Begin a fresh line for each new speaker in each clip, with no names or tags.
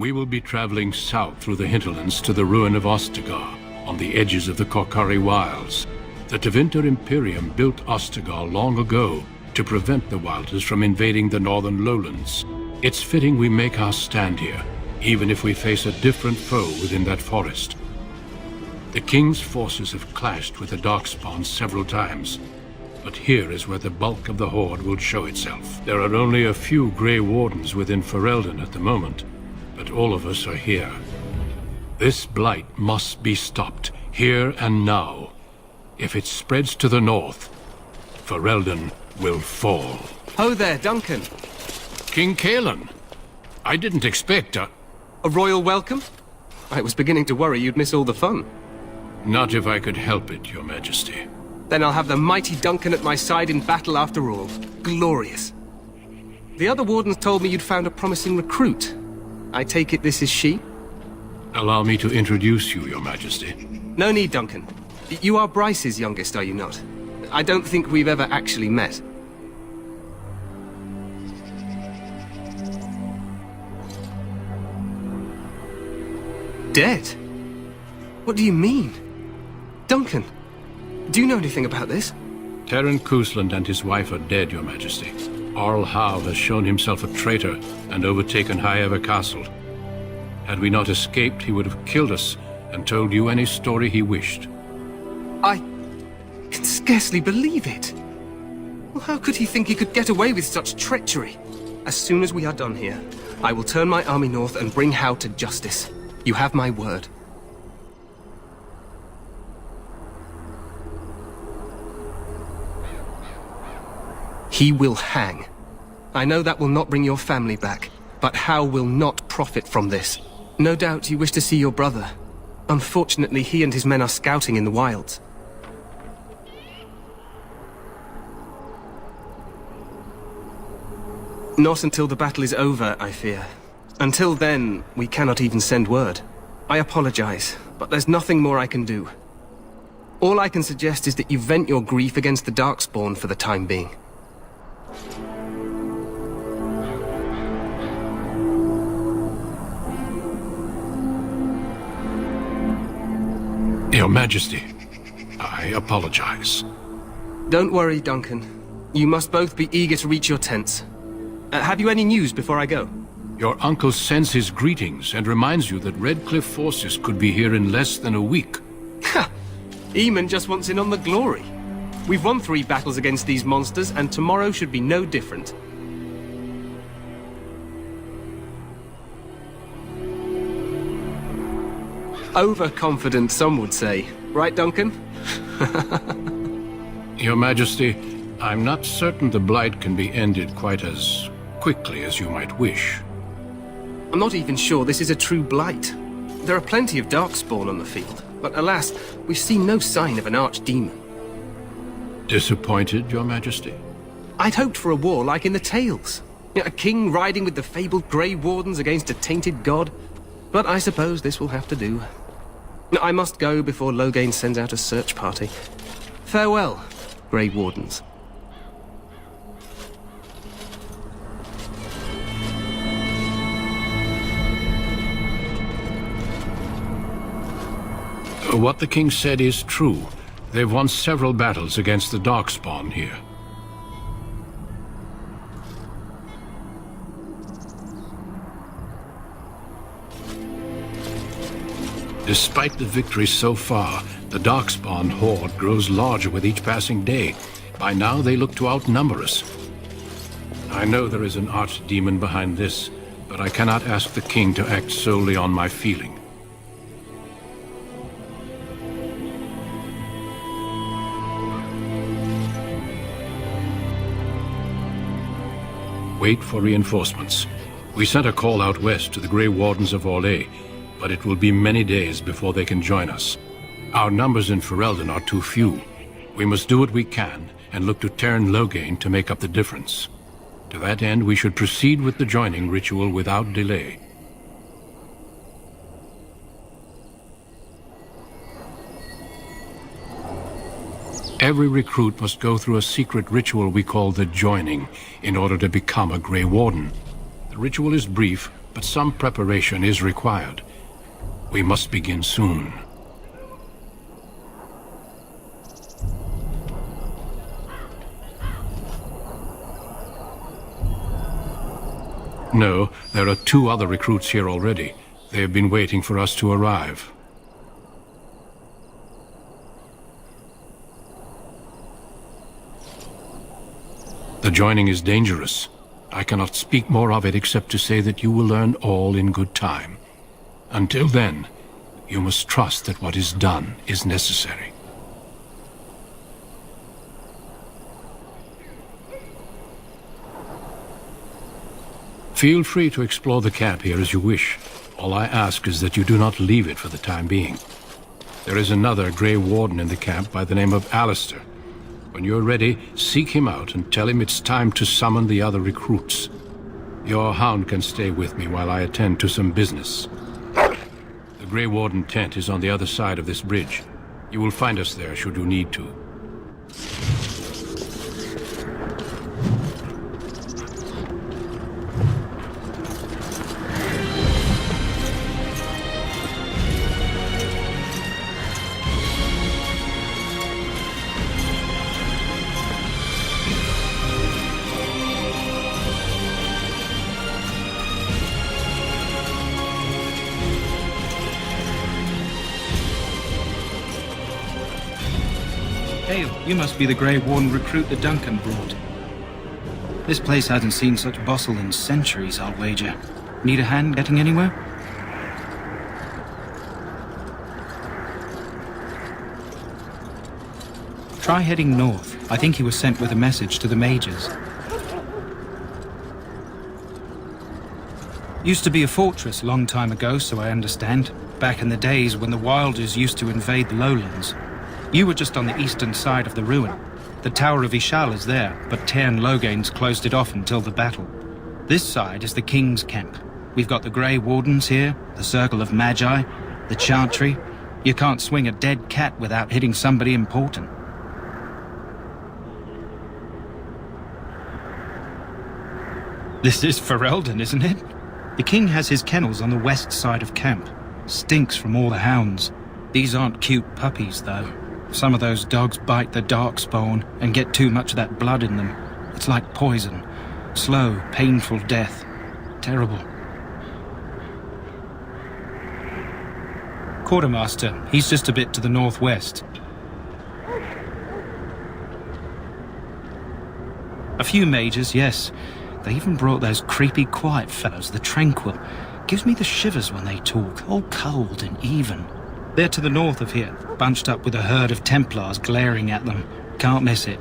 We will be traveling south through the hinterlands to the ruin of Ostagar, on the edges of the Korkari Wilds. The Tevinter Imperium built Ostagar long ago to prevent the Wilders from invading the northern lowlands. It's fitting we make our stand here, even if we face a different foe within that forest. The King's forces have clashed with the Darkspawn several times, but here is where the bulk of the Horde will show itself. There are only a few Grey Wardens within Ferelden at the moment, but all of us are here. This blight must be stopped, here and now. If it spreads to the north, Ferelden will fall.
Ho there, Duncan.
King Kaelan, I didn't expect
A royal welcome? I was beginning to worry you'd miss all the fun.
Not if I could help it, Your Majesty.
Then I'll have the mighty Duncan at my side in battle after all. Glorious. The other wardens told me you'd found a promising recruit. I take it this is she?
Allow me to introduce you, Your Majesty.
No need, Duncan. You are Bryce's youngest, are you not? I don't think we've ever actually met. Dead? What do you mean? Duncan, do you know anything about this?
Terran Cousland and his wife are dead, Your Majesty. Arl Howe has shown himself a traitor and overtaken High Ever Castle. Had we not escaped, he would have killed us and told you any story he wished.
I can scarcely believe it. Well, how could he think he could get away with such treachery? As soon as we are done here, I will turn my army north and bring Howe to justice. You have my word. He will hang. I know that will not bring your family back, but Howe will not profit from this. No doubt you wish to see your brother. Unfortunately, he and his men are scouting in the wilds. Not until the battle is over, I fear. Until then, we cannot even send word. I apologize, but there's nothing more I can do. All I can suggest is that you vent your grief against the Darkspawn for the time being.
Your Majesty, I apologize.
Don't worry, Duncan. You must both be eager to reach your tents. Have you any news before I go?
Your uncle sends his greetings and reminds you that Redcliffe forces could be here in less than a week.
Ha! Eamon just wants in on the glory. We've won 3 battles against these monsters, and tomorrow should be no different. Overconfident, some would say. Right, Duncan?
Your Majesty, I'm not certain the Blight can be ended quite as quickly as you might wish.
I'm not even sure this is a true blight. There are plenty of Darkspawn on the field, but alas, we've seen no sign of an archdemon.
Disappointed, Your Majesty?
I'd hoped for a war like in the tales. A king riding with the fabled Grey Wardens against a tainted god. But I suppose this will have to do. I must go before Loghain sends out a search party. Farewell, Grey Wardens.
What the king said is true. They've won several battles against the Darkspawn here. Despite the victory so far, the Darkspawn horde grows larger with each passing day. By now, they look to outnumber us. I know there is an archdemon behind this, but I cannot ask the king to act solely on my feeling. Wait for reinforcements. We sent a call out west to the Grey Wardens of Orlais, but it will be many days before they can join us. Our numbers in Ferelden are too few. We must do what we can and look to Terran Loghain to make up the difference. To that end, we should proceed with the joining ritual without delay. Every recruit must go through a secret ritual we call the Joining in order to become a Grey Warden. The ritual is brief, but some preparation is required. We must begin soon. No, there are 2 other recruits here already. They have been waiting for us to arrive. The joining is dangerous. I cannot speak more of it except to say that you will learn all in good time. Until then, you must trust that what is done is necessary. Feel free to explore the camp here as you wish. All I ask is that you do not leave it for the time being. There is another Grey Warden in the camp by the name of Alistair. When you're ready, seek him out and tell him it's time to summon the other recruits. Your hound can stay with me while I attend to some business. The Grey Warden tent is on the other side of this bridge. You will find us there should you need to.
You must be the Grey Warden recruit that Duncan brought. This place hasn't seen such bustle in centuries, I'll wager. Need a hand getting anywhere? Try heading north. I think he was sent with a message to the mages. Used to be a fortress a long time ago, so I understand. Back in the days when the Wilders used to invade the lowlands. You were just on the eastern side of the ruin. The Tower of Ishal is there, but Tairn Logains closed it off until the battle. This side is the King's camp. We've got the Grey Wardens here, the Circle of Magi, the Chantry. You can't swing a dead cat without hitting somebody important. This is Ferelden, isn't it? The King has his kennels on the west side of camp. Stinks from all the hounds. These aren't cute puppies, though. Some of those dogs bite the darkspawn and get too much of that blood in them. It's like poison. Slow, painful death. Terrible. Quartermaster, he's just a bit to the northwest. A few mages, yes. They even brought those creepy quiet fellows, the Tranquil. Gives me the shivers when they talk, all cold and even. They're to the north of here, bunched up with a herd of Templars glaring at them. Can't miss it.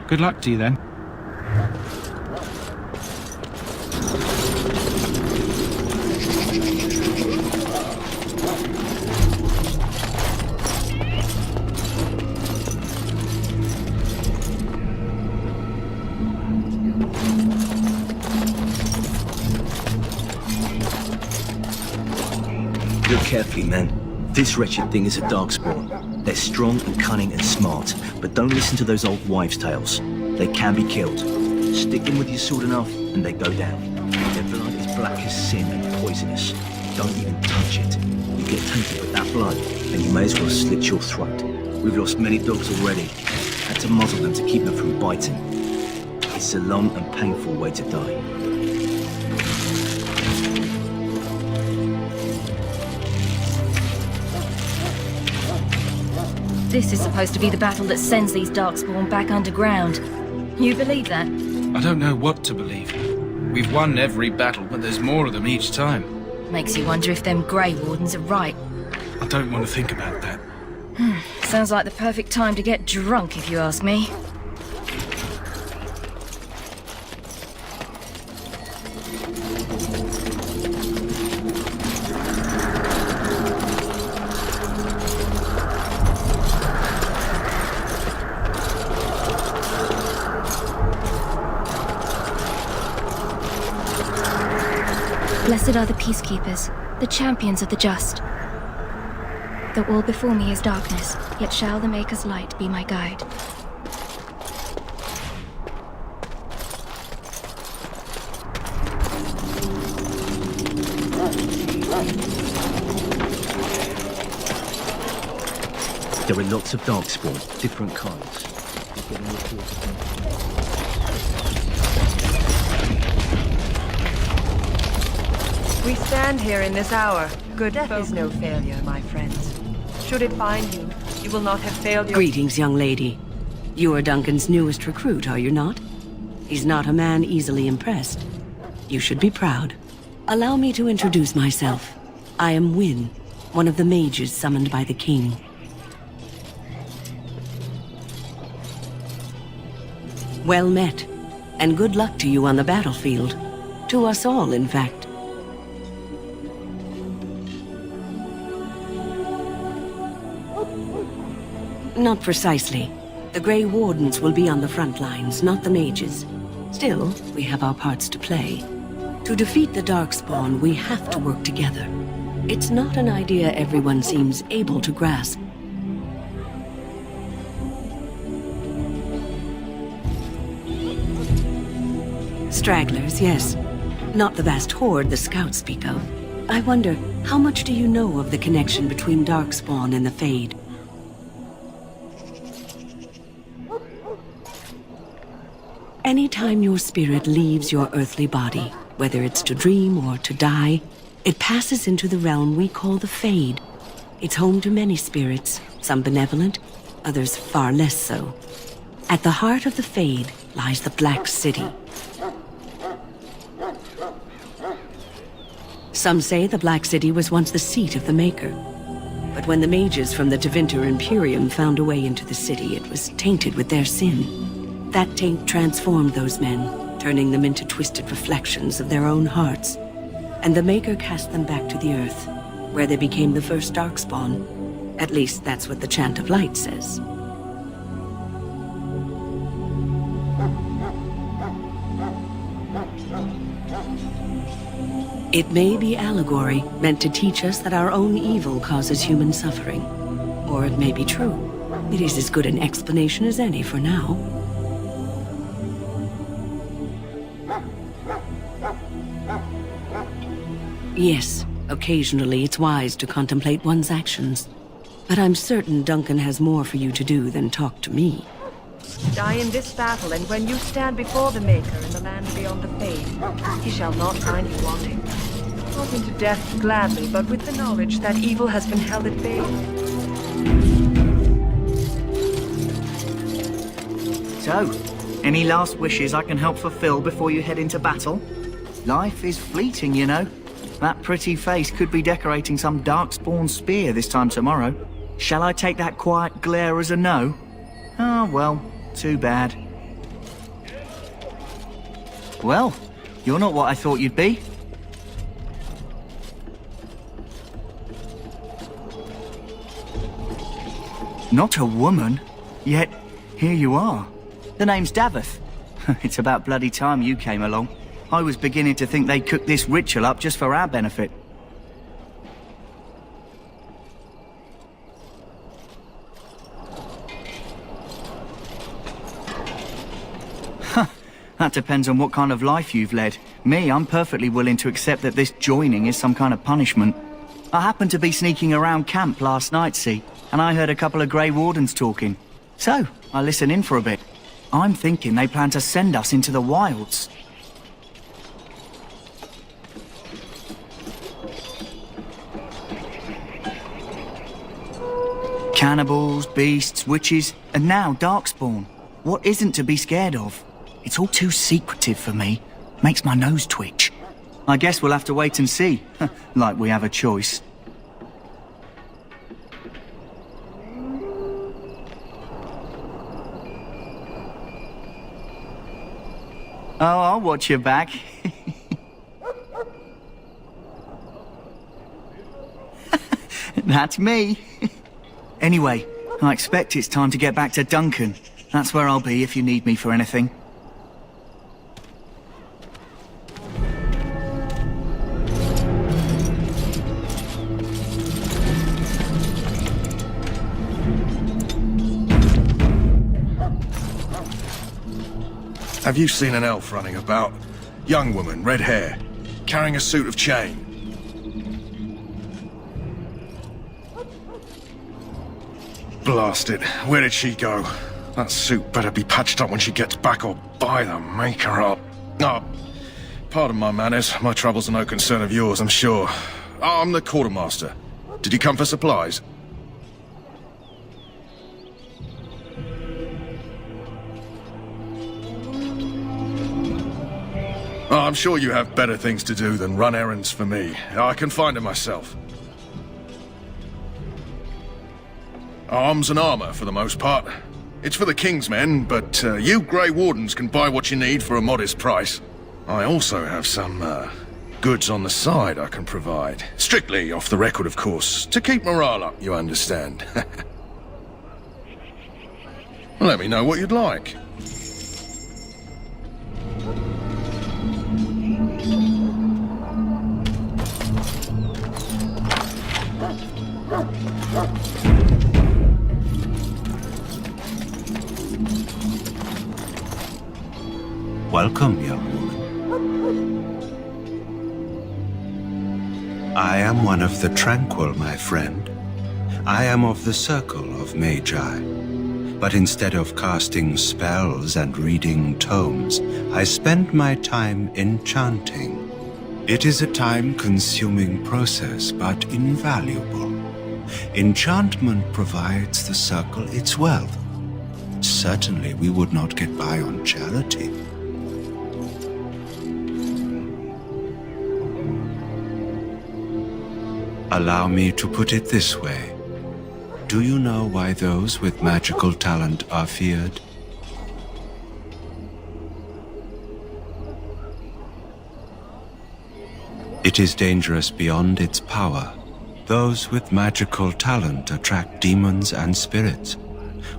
Good luck to you then.
Look carefully, men. This wretched thing is a darkspawn. They're strong and cunning and smart, but don't listen to those old wives' tales. They can be killed. Stick them with your sword enough, and they go down. Their blood is black as sin and poisonous. Don't even touch it. You get tainted with that blood, and you may as well slit your throat. We've lost many dogs already. Had to muzzle them to keep them from biting. It's a long and painful way to die.
This is supposed to be the battle that sends these darkspawn back underground. You believe that?
I don't know what to believe. We've won every battle, but there's more of them each time.
Makes you wonder if them Grey Wardens are right.
I don't want to think about that.
Sounds like the perfect time to get drunk, if you ask me.
Blessed are the peacekeepers, the champions of the just. Though all before me is darkness, yet shall the Maker's light be my guide.
There are lots of darkspawn, different kinds. Getting reports.
We stand here in this hour. Good death is no failure, my friends. Should it find you, you will not have failed your—
Greetings, young lady. You are Duncan's newest recruit, are you not? He's not a man easily impressed. You should be proud. Allow me to introduce myself. I am Wynne, one of the mages summoned by the king. Well met, and good luck to you on the battlefield. To us all, in fact. Not precisely. The Grey Wardens will be on the front lines, not the mages. Still, we have our parts to play. To defeat the Darkspawn, we have to work together. It's not an idea everyone seems able to grasp. Stragglers, yes. Not the vast horde the scouts speak of. I wonder, how much do you know of the connection between Darkspawn and the Fade? Anytime your spirit leaves your earthly body, whether it's to dream or to die, it passes into the realm we call the Fade. It's home to many spirits, some benevolent, others far less so. At the heart of the Fade lies the Black City. Some say the Black City was once the seat of the Maker. But when the mages from the Tevinter Imperium found a way into the city, it was tainted with their sin. That taint transformed those men, turning them into twisted reflections of their own hearts. And the Maker cast them back to the Earth, where they became the first Darkspawn. At least that's what the Chant of Light says. It may be allegory, meant to teach us that our own evil causes human suffering. Or it may be true. It is as good an explanation as any for now. Yes, occasionally it's wise to contemplate one's actions. But I'm certain Duncan has more for you to do than talk to me.
Die in this battle, and when you stand before the Maker in the land beyond the Fade, he shall not find you wanting. Not into death gladly, but with the knowledge that evil has been held at bay.
So, any last wishes I can help fulfill before you head into battle? Life is fleeting, you know. That pretty face could be decorating some Darkspawn spear this time tomorrow. Shall I take that quiet glare as a no? Oh, well, too bad. Well, you're not what I thought you'd be. Not a woman, yet here you are. The name's Davith. It's about bloody time you came along. I was beginning to think they cooked this ritual up just for our benefit. That depends on what kind of life you've led. Me, I'm perfectly willing to accept that this joining is some kind of punishment. I happened to be sneaking around camp last night, see, and I heard a couple of Grey Wardens talking. So, I listened in for a bit. I'm thinking they plan to send us into the wilds. Cannibals, beasts, witches, and now Darkspawn. What isn't to be scared of? It's all too secretive for me. Makes my nose twitch. I guess we'll have to wait and see. Like we have a choice. Oh, I'll watch your back. That's me. Anyway, I expect it's time to get back to Duncan. That's where I'll be if you need me for anything.
Have you seen an elf running about? Young woman, red hair, carrying a suit of chain. Blast it. Where did she go? That suit better be patched up when she gets back, or by the maker up. Oh, pardon my manners. My troubles are no concern of yours, I'm sure. I'm the quartermaster. Did you come for supplies? Oh, I'm sure you have better things to do than run errands for me. I can find them myself. Arms and armor, for the most part. It's for the King's men, but you Grey Wardens can buy what you need for a modest price. I also have some, goods on the side I can provide. Strictly off the record, of course. To keep morale up, you understand. Let me know what you'd like.
Welcome, young woman. I am one of the Tranquil, my friend. I am of the Circle of Magi. But instead of casting spells and reading tomes, I spend my time enchanting. It is a time-consuming process, but invaluable. Enchantment provides the Circle its wealth. Certainly we would not get by on charity. Allow me to put it this way. Do you know why those with magical talent are feared? It is dangerous beyond its power. Those with magical talent attract demons and spirits.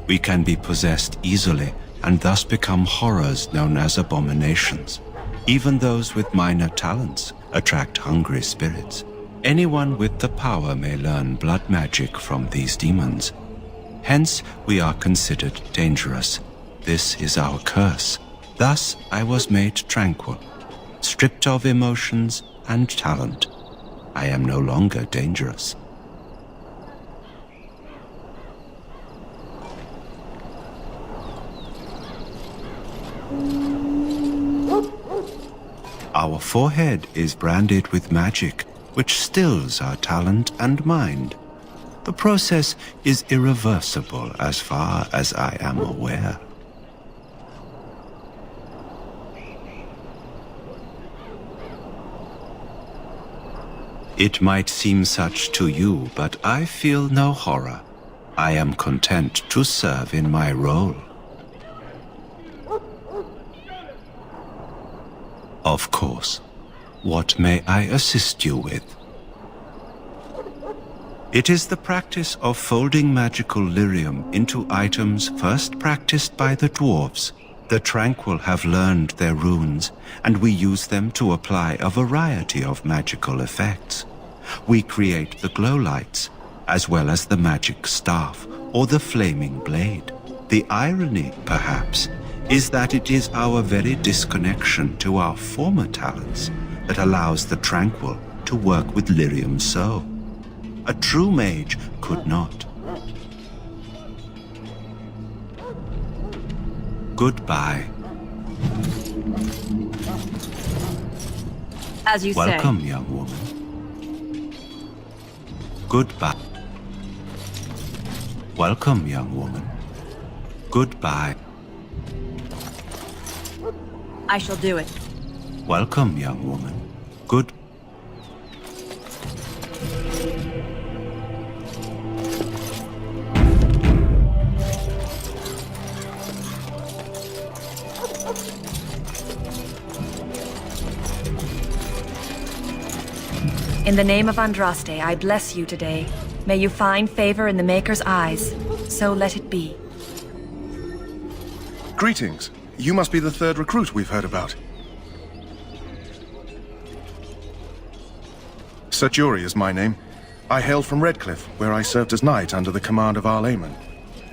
We can be possessed easily and thus become horrors known as abominations. Even those with minor talents attract hungry spirits. Anyone with the power may learn blood magic from these demons. Hence, we are considered dangerous. This is our curse. Thus, I was made tranquil, stripped of emotions and talent. I am no longer dangerous. Our forehead is branded with magic, which stills our talent and mind. The process is irreversible as far as I am aware. It might seem such to you, but I feel no horror. I am content to serve in my role. Of course. What may I assist you with? It is the practice of folding magical lyrium into items first practiced by the dwarves. The Tranquil have learned their runes, and we use them to apply a variety of magical effects. We create the glow lights, as well as the magic staff or the flaming blade. The irony, perhaps, is that it is our very disconnection to our former talents that allows the Tranquil to work with lyrium so. A true mage could not. Goodbye.
As you say.
Welcome, young woman. Goodbye. Welcome, young woman. Goodbye.
I shall do it.
Welcome, young woman. Good.
In the name of Andraste, I bless you today. May you find favor in the Maker's eyes. So let it be.
Greetings. You must be the third recruit we've heard about. Sir Jury is my name. I hail from Redcliffe, where I served as knight under the command of Arl Eamon.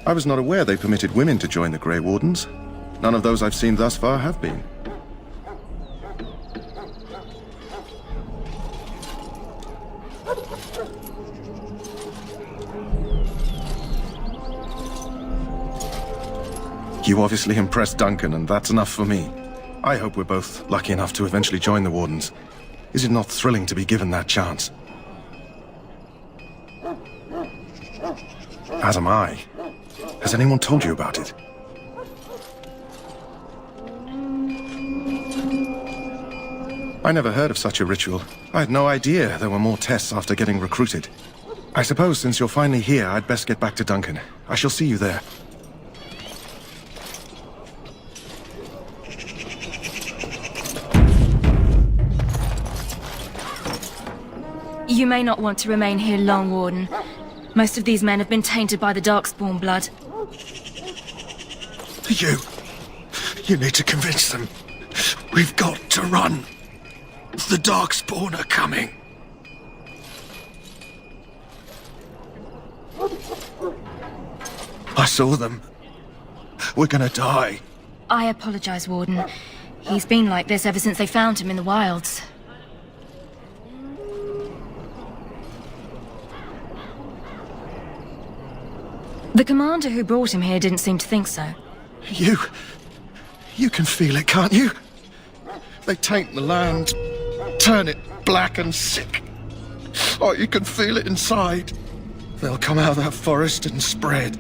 I was not aware they permitted women to join the Grey Wardens. None of those I've seen thus far have been. You obviously impressed Duncan, and that's enough for me. I hope we're both lucky enough to eventually join the Wardens. Is it not thrilling to be given that chance? As am I. Has anyone told you about it? I never heard of such a ritual. I had no idea there were more tests after getting recruited. I suppose since you're finally here, I'd best get back to Duncan. I shall see you there.
You may not want to remain here long, Warden. Most of these men have been tainted by the Darkspawn blood.
You need to convince them. We've got to run. The Darkspawn are coming. I saw them. We're gonna die.
I apologize, Warden. He's been like this ever since they found him in the wilds. The commander who brought him here didn't seem to think so.
You can feel it, can't you? They taint the land, turn it black and sick. Oh, you can feel it inside. They'll come out of that forest and spread.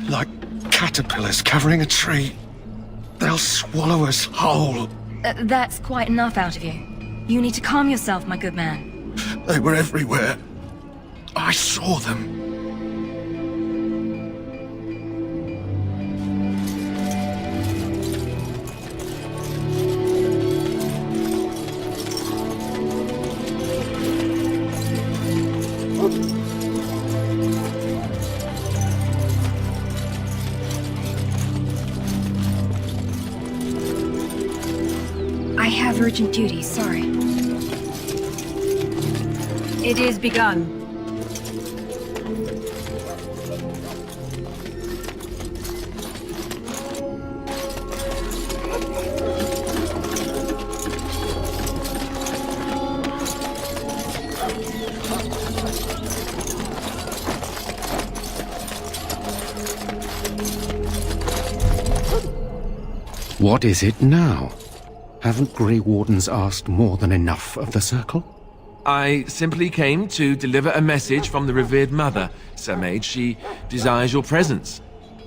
Like caterpillars covering a tree. They'll swallow us whole.
That's quite enough out of you. You need to calm yourself, my good man.
They were everywhere. I saw them.
I have urgent duties, sorry.
It is begun.
What is it now? Haven't Grey Wardens asked more than enough of the Circle?
I simply came to deliver a message from the revered mother, Sir Mage. She desires your presence.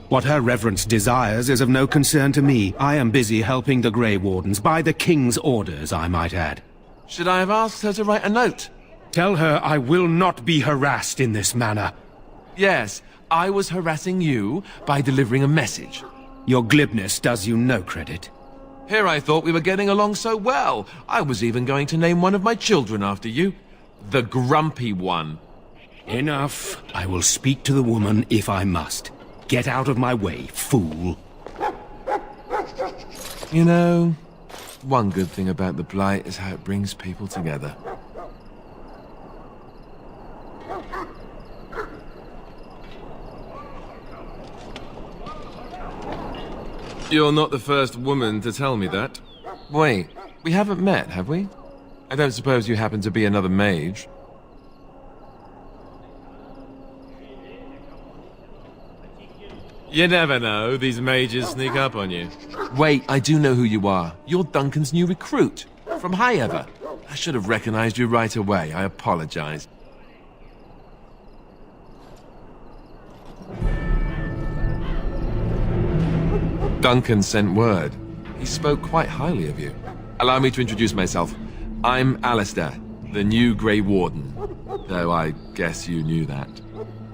What her reverence desires is of no concern to me. I am busy helping the Grey Wardens, by the King's orders, I might add.
Should I have asked her to write a note?
Tell her I will not be harassed in this manner.
Yes, I was harassing you by delivering a message.
Your glibness does you no credit.
Here I thought we were getting along so well. I was even going to name one of my children after you. The Grumpy One.
Enough. I will speak to the woman if I must. Get out of my way, fool.
You know, one good thing about the Blight is how it brings people together. You're not the first woman to tell me that. Wait, we haven't met, have we? I don't suppose you happen to be another mage? You never know, these mages sneak up on you. Wait, I do know who you are. You're Duncan's new recruit, from Highever. I should have recognized you right away, I apologize. Duncan sent word. He spoke quite highly of you. Allow me to introduce myself. I'm Alistair, the new Grey Warden. Though I guess you knew that.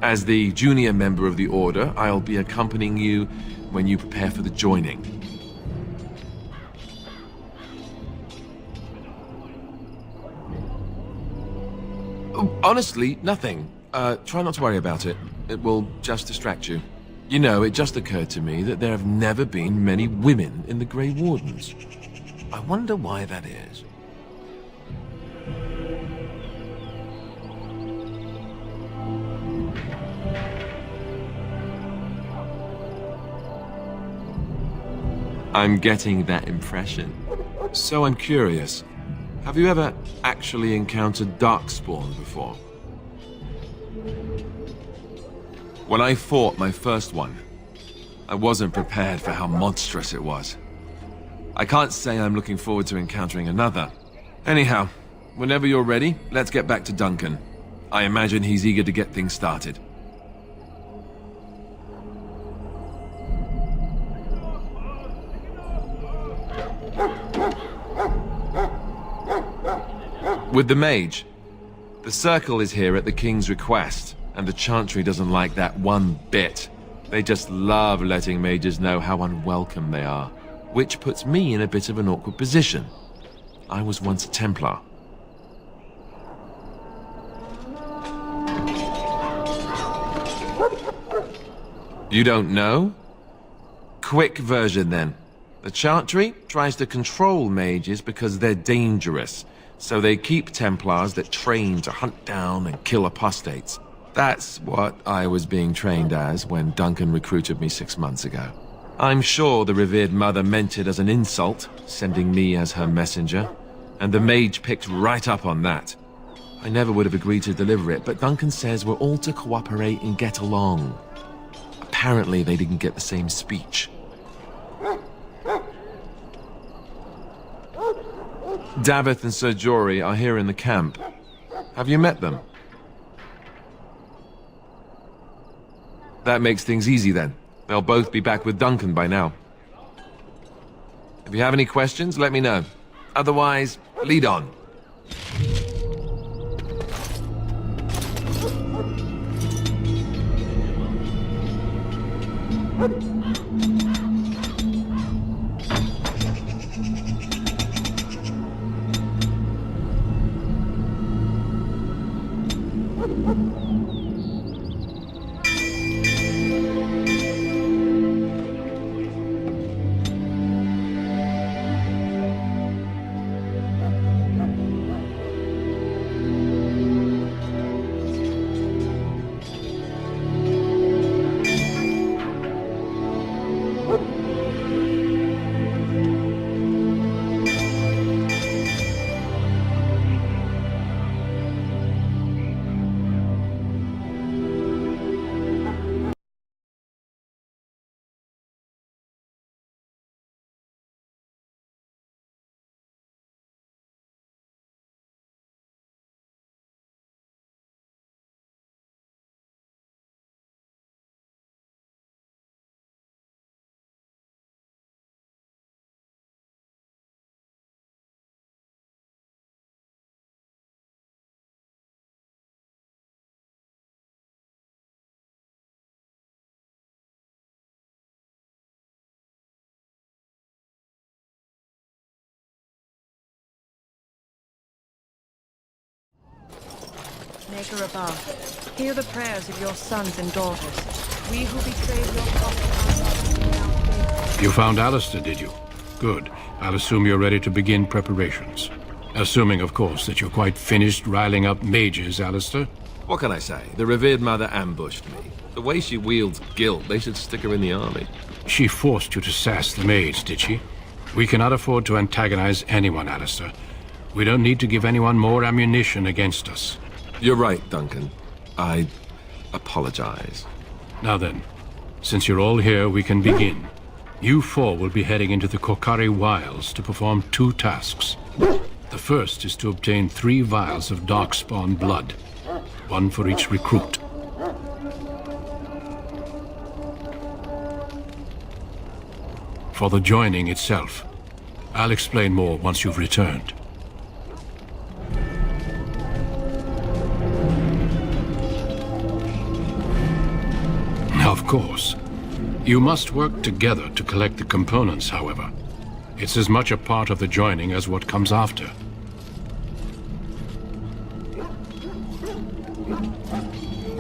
As the junior member of the Order, I'll be accompanying you when you prepare for the joining. Honestly, nothing. Try not to worry about it. It will just distract you. You know, it just occurred to me that there have never been many women in the Grey Wardens. I wonder why that is. I'm getting that impression. So I'm curious. Have you ever actually encountered Darkspawn before? When I fought my first one, I wasn't prepared for how monstrous it was. I can't say I'm looking forward to encountering another. Anyhow, whenever you're ready, let's get back to Duncan. I imagine he's eager to get things started. With the mage, the circle is here at the king's request, and the chantry doesn't like that one bit. They just love letting mages know how unwelcome they are, which puts me in a bit of an awkward position. I was once a Templar. You don't know? Quick version then. The chantry tries to control mages because they're dangerous, so they keep Templars that train to hunt down and kill apostates. That's what I was being trained as when Duncan recruited me 6 months ago. I'm sure the revered mother meant it as an insult, sending me as her messenger, and the mage picked right up on that. I never would have agreed to deliver it, but Duncan says we're all to cooperate and get along. Apparently they didn't get the same speech. Davith and Sir Jory are here in the camp. Have you met them? That makes things easy then. They'll both be back with Duncan by now. If you have any questions, let me know. Otherwise, lead on.
Maker above, hear the prayers of your sons and daughters. We who betrayed your prophet are now faithful.
You found Alistair, did you? Good. I'll assume you're ready to begin preparations. Assuming, of course, that you're quite finished riling up mages, Alistair.
What can I say? The revered mother ambushed me. The way she wields guilt, they should stick her in the army.
She forced you to sass the maids, did she? We cannot afford to antagonize anyone, Alistair. We don't need to give anyone more ammunition against us.
You're right, Duncan. I apologize.
Now then, since you're all here, we can begin. You four will be heading into the Korcari Wilds to perform 2 tasks. The first is to obtain 3 vials of Darkspawn blood, 1 for each recruit. For the joining itself, I'll explain more once you've returned. Of course. You must work together to collect the components, however. It's as much a part of the joining as what comes after.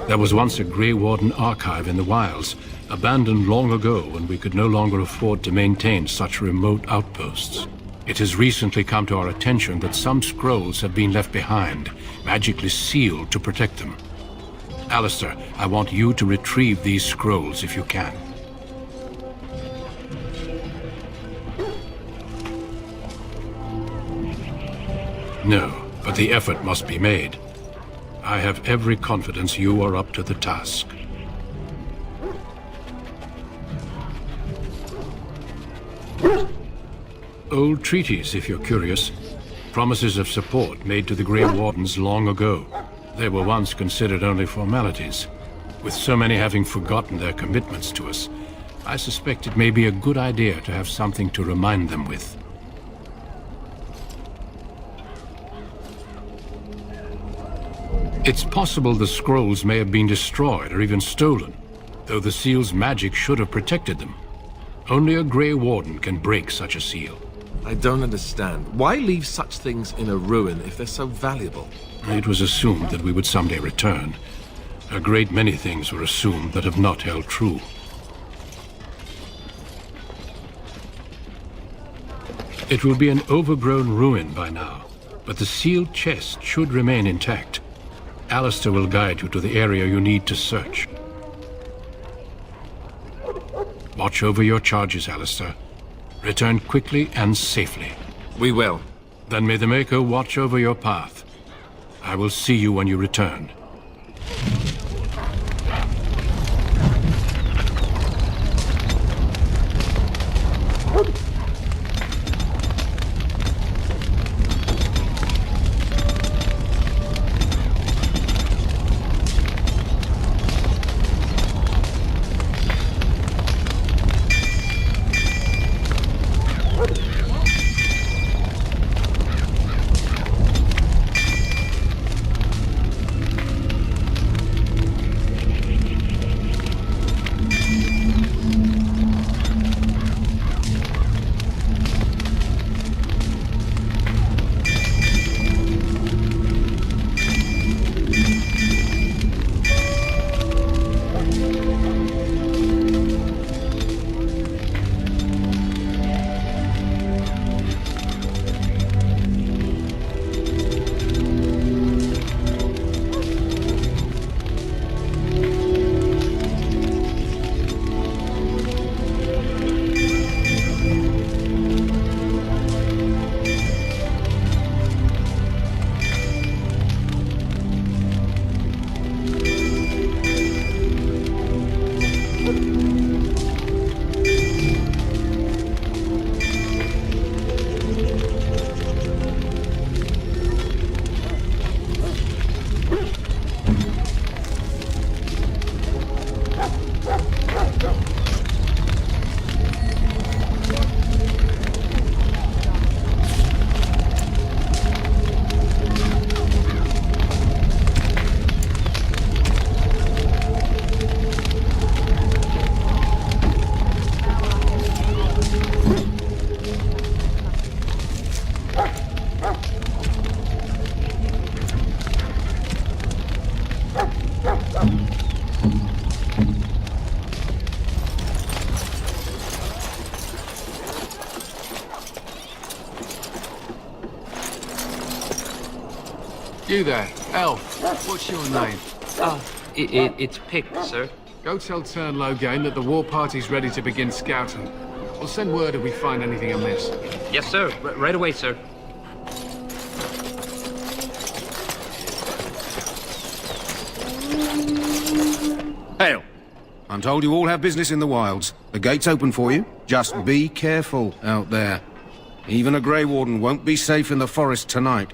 There was once a Grey Warden archive in the wilds, abandoned long ago when we could no longer afford to maintain such remote outposts. It has recently come to our attention that some scrolls have been left behind, magically sealed to protect them. Alistair, I want you to retrieve these scrolls if you can. No, but the effort must be made. I have every confidence you are up to the task. Old treaties, if you're curious. Promises of support made to the Grey Wardens long ago. They were once considered only formalities. With so many having forgotten their commitments to us, I suspect it may be a good idea to have something to remind them with. It's possible the scrolls may have been destroyed or even stolen, though the seal's magic should have protected them. Only a Grey Warden can break such a seal.
I don't understand. Why leave such things in a ruin if they're so valuable?
It was assumed that we would someday return. A great many things were assumed that have not held true. It will be an overgrown ruin by now, but the sealed chest should remain intact. Alistair will guide you to the area you need to search. Watch over your charges, Alistair. Return quickly and safely.
We will.
Then may the Maker watch over your path. I will see you when you return.
You there, elf. What's your name?
It's Pick, sir.
Go tell Turn Loghain that the war party's ready to begin scouting. We'll send word if we find anything amiss.
Yes, sir. Right away, sir.
Hail! I'm told you all have business in the wilds. The gate's open for you. Just be careful out there. Even a Grey Warden won't be safe in the forest tonight.